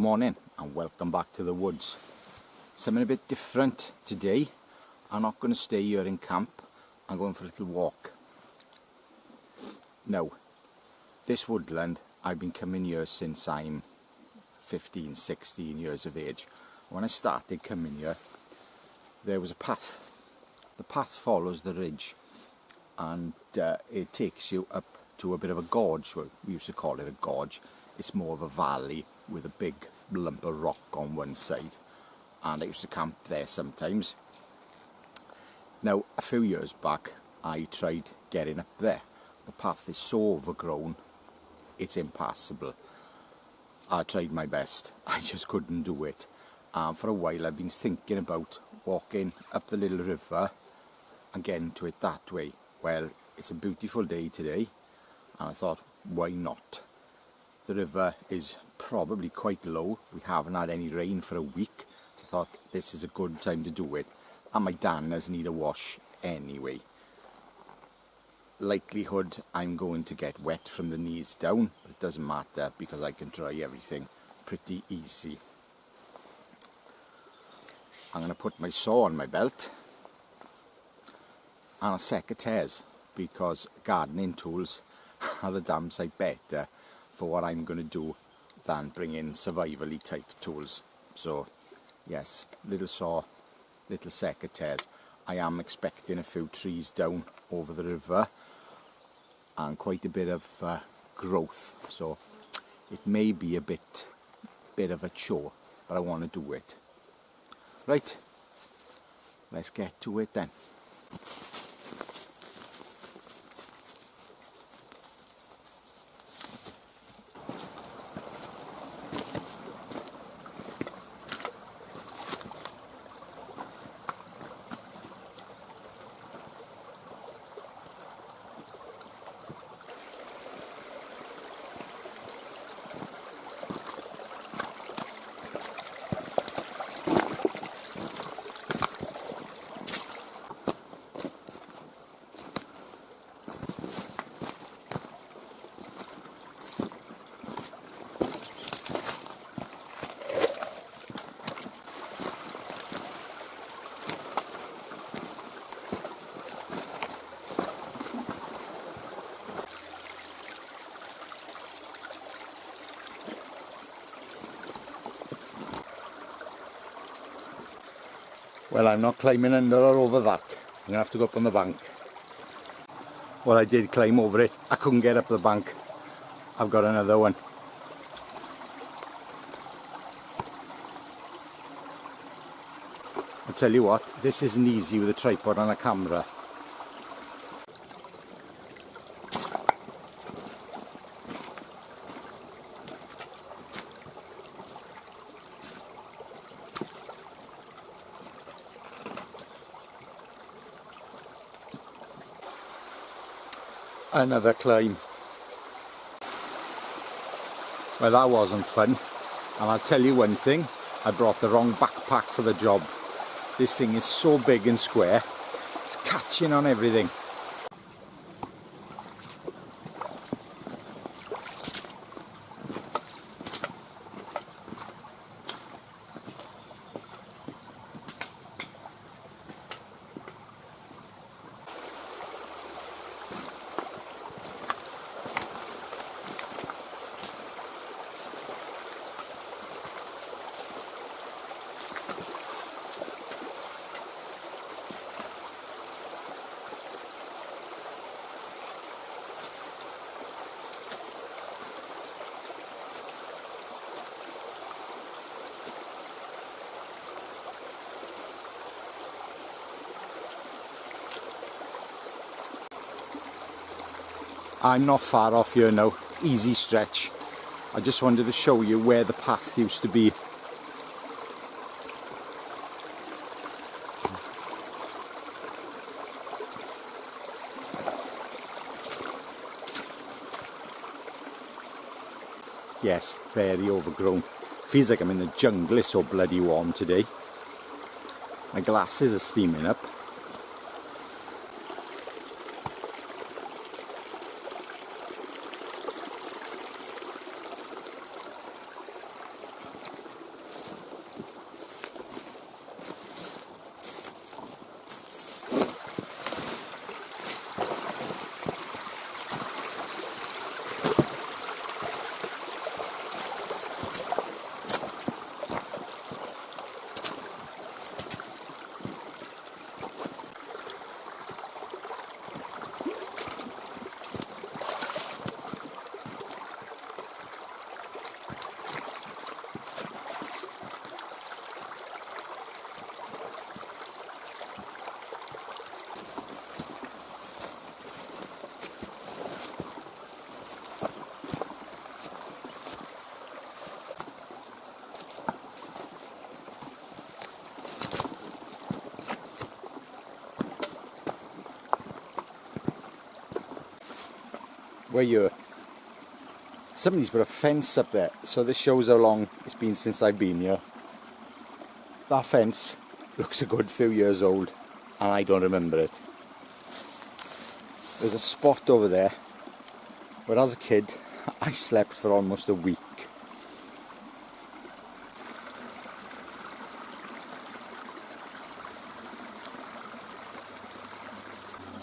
morning and welcome back to the woods. Something a bit different today. I'm not going to stay here in camp. I'm going for a little walk. Now, this woodland, I've been coming here since I'm 15, 16 years of age. When I started coming here, there was a path. The path follows the ridge and it takes you up to a bit of a gorge. Well, we used to call it a gorge. It's more of a valley with a big lump of rock on one side, and I used to camp there sometimes. Now, a few years back I tried getting up there. The path is so overgrown, it's impassable. I tried my best, I just couldn't do it. For a while I've been thinking about walking up the little river and getting to it that way. Well, it's a beautiful day today, and I thought, why not? The river is probably quite low. We haven't had any rain for a week, so I thought this is a good time to do it. And my danners need a wash anyway. Likelihood I'm going to get wet from the knees down, but it doesn't matter because I can dry everything pretty easy. I'm going to put my saw on my belt and a set of tears, because gardening tools are the damn sight better for what I'm going to do than bring in survival-y type tools. So yes, little saw, little set of tears. I am expecting a few trees down over the river and quite a bit of growth, so it may be a bit of a chore, but I want to do it. Right, let's get to it then. Well, I'm not climbing under or over that. I'm going to have to go up on the bank. Well, I did climb over it. I couldn't get up the bank. I've got another one. I'll tell you what, this isn't easy with a tripod and a camera. Another climb. Well, that wasn't fun, and I'll tell you one thing, I brought the wrong backpack for the job. This thing is so big and square, it's catching on everything. I'm not far off here now, easy stretch. I just wanted to show you where the path used to be. Yes, very overgrown. Feels like I'm in the jungle, it's so bloody warm today. My glasses are steaming up. we're here. Somebody's put a fence up there, so this shows how long it's been since I've been here. That fence looks a good few years old, and I don't remember it. There's a spot over there where as a kid I slept for almost a week.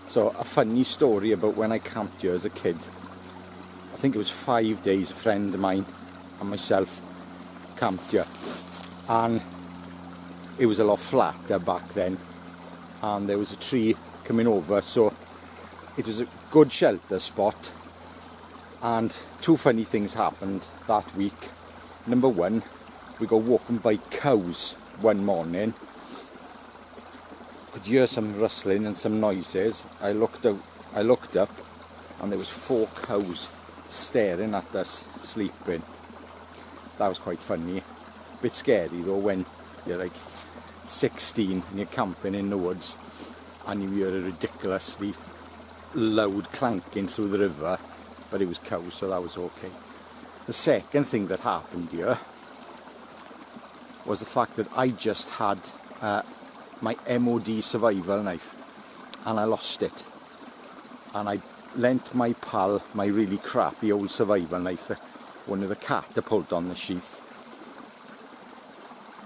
So a funny story about when I camped here as a kid. I think it was 5 days, a friend of mine and myself camped here, and it was a lot flatter back then, and there was a tree coming over, so it was a good shelter spot. And two funny things happened that week. Number one, we got woken by cows one morning. Could hear some rustling and some noises. I looked up, and there was 4 cows staring at us sleeping. That was quite funny. Bit scary though when you're like 16 and you're camping in the woods and you hear a ridiculously loud clanking through the river, but it was cows, so that was okay. The second thing that happened here was the fact that I just had my MOD survival knife and I lost it, and I lent my pal my really crappy old survival knife, one of the catapult on the sheath,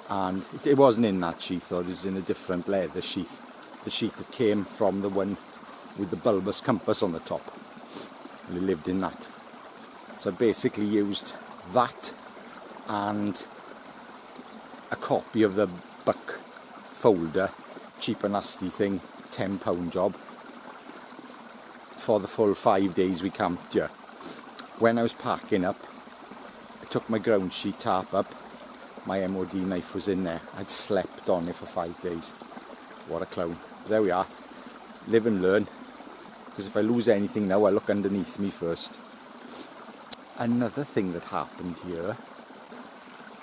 and it wasn't in that sheath though, it was in a different leather sheath, the sheath that came from the one with the bulbous compass on the top. It lived in that. So I basically used that and a copy of the Buck folder, cheap and nasty thing, £10 job, for the full 5 days we camped here. When I was packing up, I took my ground sheet tarp up, my MOD knife was in there. I'd slept on it for 5 days. What a clown. There we are. Live and learn. Because if I lose anything now, I look underneath me first. Another thing that happened here,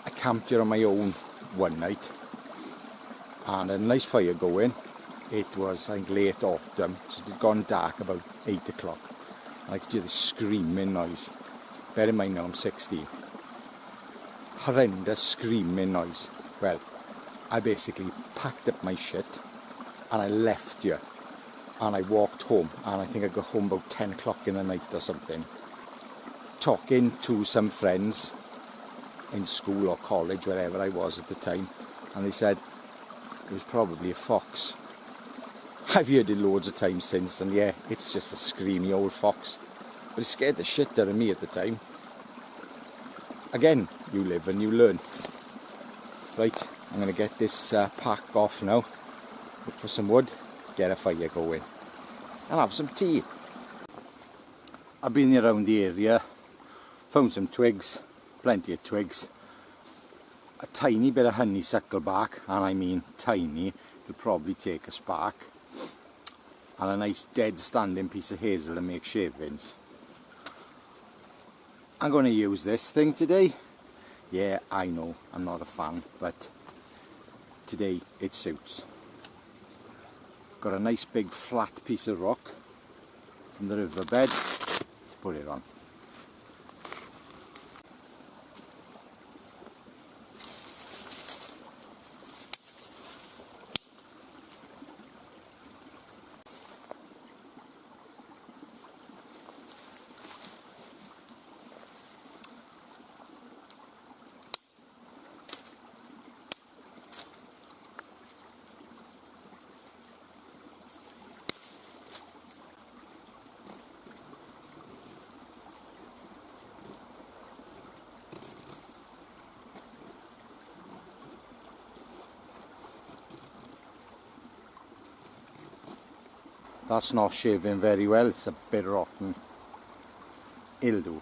I camped here on my own one night, and a nice fire going. It was, I think, late autumn, so it had gone dark about 8 o'clock. And I could hear this screaming noise. Bear in mind now I'm 16. Horrendous screaming noise. Well, I basically packed up my shit and I left here. And I walked home, and I think I got home about 10 o'clock in the night or something, talking to some friends in school or college, wherever I was at the time, and they said it was probably a fox. I've heard it loads of times since, and yeah, it's just a screamy old fox, but it scared the shit out of me at the time. Again, you live and you learn. Right, I'm going to get this pack off now, look for some wood, get a fire going and have some tea. I've been around the area, found some twigs, plenty of twigs, a tiny bit of honeysuckle bark, and I mean tiny, it'll probably take a spark, and a nice dead standing piece of hazel to make shavings. I'm going to use this thing today. Yeah, I know I'm not a fan, but today it suits. Got a nice big flat piece of rock from the riverbed, put it on. That's not shaving very well, it's a bit rotten. It'll do.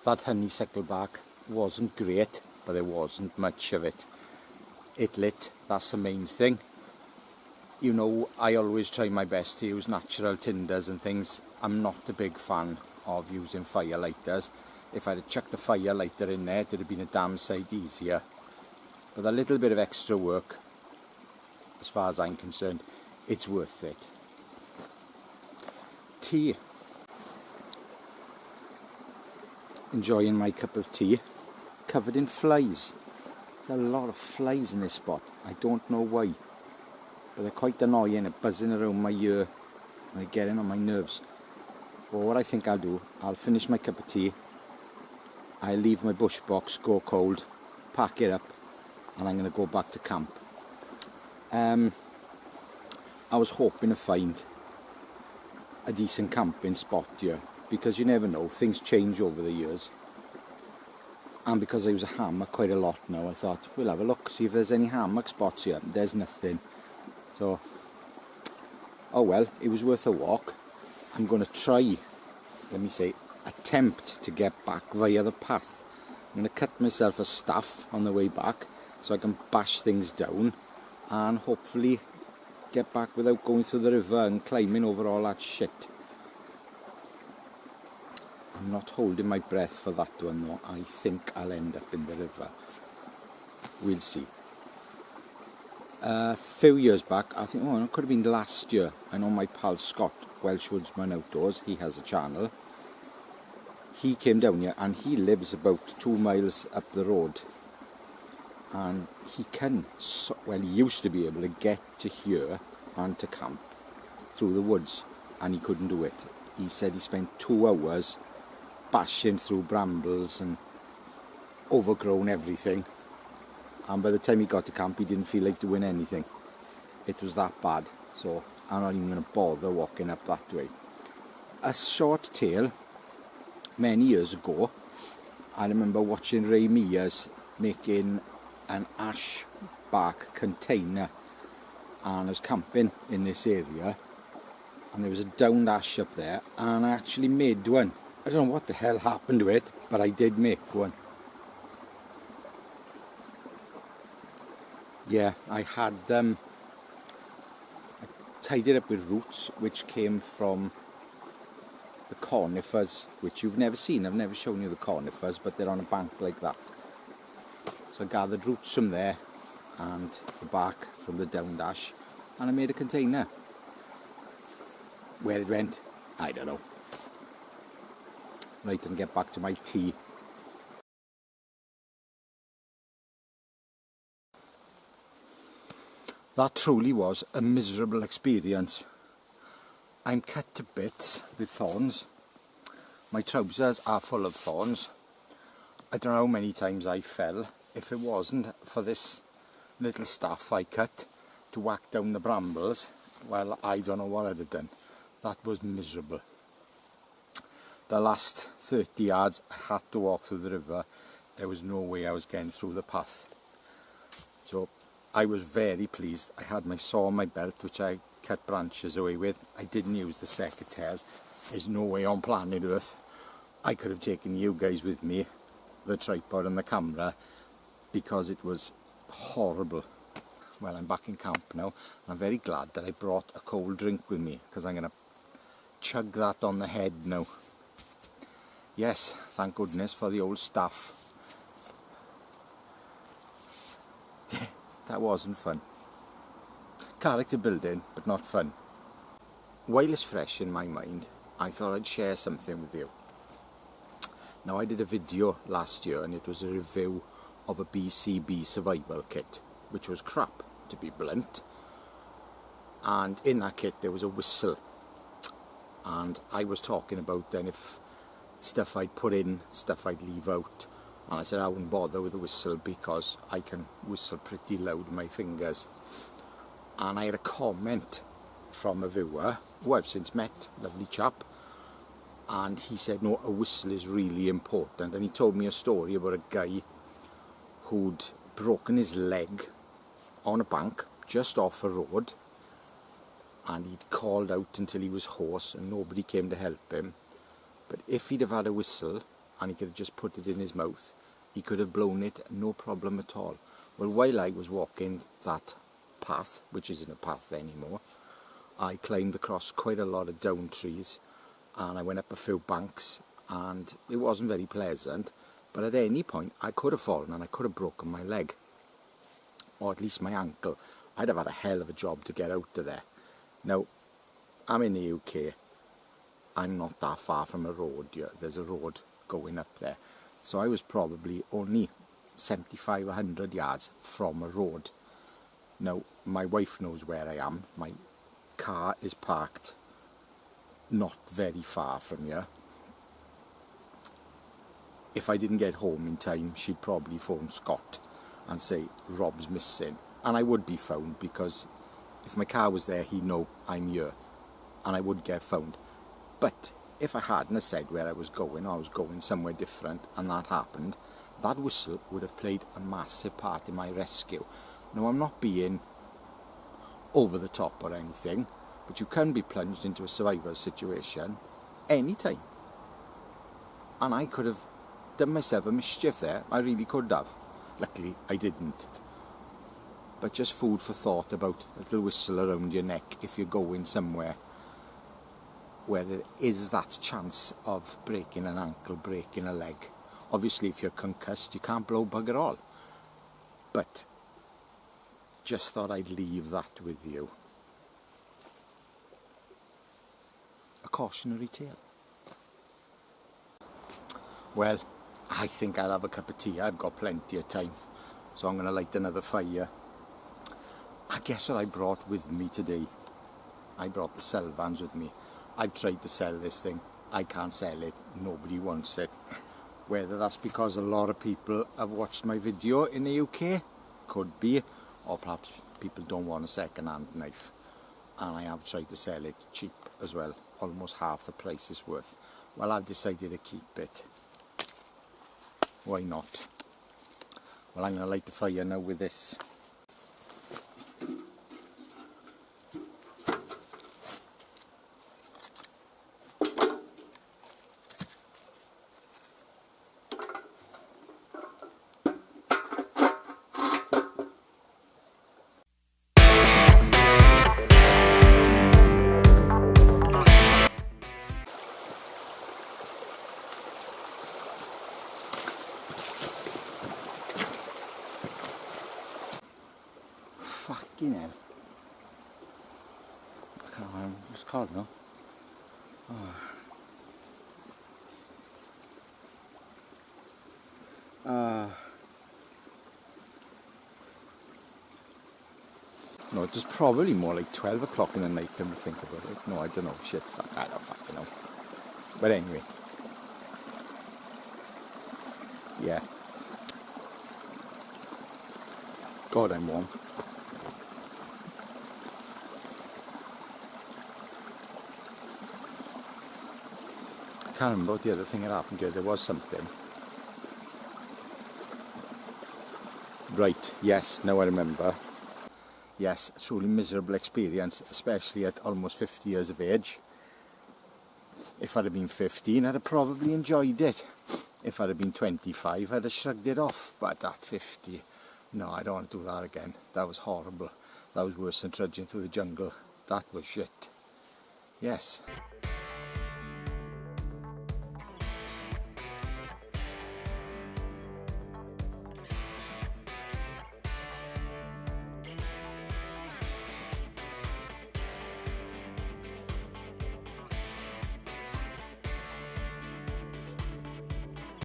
that honeysuckle bark wasn't great, but there wasn't much of it. It lit, that's the main thing. You know, I always try my best to use natural tinders and things. I'm not a big fan of using fire lighters. If I'd have chucked the fire lighter in there, it would have been a damn sight easier. But a little bit of extra work, as far as I'm concerned, it's worth it. Tea. Enjoying my cup of tea, covered in flies. There's a lot of flies in this spot. I don't know why, but they're quite annoying. They're buzzing around my ear and they're getting on my nerves. Well, what I think I'll do, I'll finish my cup of tea, I'll leave my bush box, go cold, pack it up, and I'm going to go back to camp. I was hoping to find a decent camping spot here, because you never know, things change over the years. And because I use a hammock quite a lot now, I thought, we'll have a look, see if there's any hammock spots here. There's nothing. So, oh well, it was worth a walk. I'm going to try, attempt to get back via the path. I'm going to cut myself a staff on the way back so I can bash things down and hopefully get back without going through the river and climbing over all that shit. I'm not holding my breath for that one though. I think I'll end up in the river. We'll see. A few years back, I think, it could have been last year. I know my pal Scott, Welsh Woodsman Outdoors, he has a channel. He came down here and he lives about 2 miles up the road. And he he used to be able to get to here and to camp through the woods, and he couldn't do it. He said he spent 2 hours bashing through brambles and overgrown everything, and by the time he got to camp he didn't feel like doing anything. It was that bad, so I'm not even going to bother walking up that way. A short tale, many years ago, I remember watching Ray Mears making an ash bark container, and I was camping in this area and there was a downed ash up there, and I actually made one. I don't know what the hell happened to it, but I did make one. Yeah, I had I tied it up with roots which came from the conifers, which you've never seen. I've never shown you the conifers, but they're on a bank like that. So I gathered roots from there and the bark from the downed ash, and I made a container. Where it went, I don't know. Right, and get back to my tea. That truly was a miserable experience. I'm cut to bits with thorns. My trousers are full of thorns. I don't know how many times I fell. If it wasn't for this little staff I cut to whack down the brambles, well, I don't know what I'd have done. That was miserable. The last 30 yards I had to walk through the river. There was no way I was getting through the path. So I was very pleased. I had my saw on my belt, which I cut branches away with. I didn't use the secateurs. There's no way on planet Earth I could have taken you guys with me, the tripod and the camera, because it was horrible. Well, I'm back in camp now. I'm very glad that I brought a cold drink with me, because I'm going to chug that on the head now. Yes, thank goodness for the old staff. That wasn't fun. Character building, but not fun. While it's fresh in my mind, I thought I'd share something with you. Now, I did a video last year and it was a review of a BCB survival kit, which was crap, to be blunt. And in that kit there was a whistle. And I was talking about then if stuff I'd put in, stuff I'd leave out. And I said I wouldn't bother with a whistle because I can whistle pretty loud with my fingers. And I had a comment from a viewer who I've since met, lovely chap, and he said no, a whistle is really important. And he told me a story about a guy who'd broken his leg on a bank just off a road, and he'd called out until he was hoarse and nobody came to help him. But if he'd have had a whistle and he could have just put it in his mouth. He could have blown it, no problem at all. Well, while I was walking that path, which isn't a path anymore, I climbed across quite a lot of down trees, and I went up a few banks, and it wasn't very pleasant, but at any point I could have fallen and I could have broken my leg, or at least my ankle. I'd have had a hell of a job to get out of there. Now, I'm in the UK, I'm not that far from a road. There's a road going up there, so I was probably only 75 100 yards from a road. Now, my wife knows where I am. My car is parked not very far from here. If I didn't get home in time, she'd probably phone Scott and say Rob's missing, and I would be found, because if my car was there, he'd know I'm here and I would get found. But if I hadn't have said where I was going somewhere different, and that happened, that whistle would have played a massive part in my rescue. Now, I'm not being over the top or anything, but you can be plunged into a survival situation anytime. And I could have done myself a mischief there. I really could have. Luckily, I didn't. But just food for thought about a little whistle around your neck if you're going somewhere where there is that chance of breaking an ankle, breaking a leg. Obviously, if you're concussed, you can't blow bugger all. But just thought I'd leave that with you. A cautionary tale. Well, I think I'll have a cup of tea. I've got plenty of time, so I'm going to light another fire. I guess what I brought with me today, I brought the cell vans with me. I've tried to sell this thing. I can't sell it. Nobody wants it. Whether that's because a lot of people have watched my video in the UK, could be, or perhaps people don't want a second-hand knife. And I have tried to sell it cheap as well, almost half the price is worth. Well, I've decided to keep it. Why not? Well, I'm going to light the fire now with this. Fucking hell. I can't remember what it's called now. No, it was probably more like 12 o'clock in the night when we think about it. No, I don't know. Shit, I don't fucking know. But anyway. Yeah. God, I'm warm. I can't remember what the other thing that happened here. There was something. Right, yes, now I remember. Yes, a truly miserable experience, especially at almost 50 years of age. If I'd have been 15, I'd have probably enjoyed it. If I'd have been 25, I'd have shrugged it off. But at 50, no, I don't want to do that again. That was horrible. That was worse than trudging through the jungle. That was shit. Yes.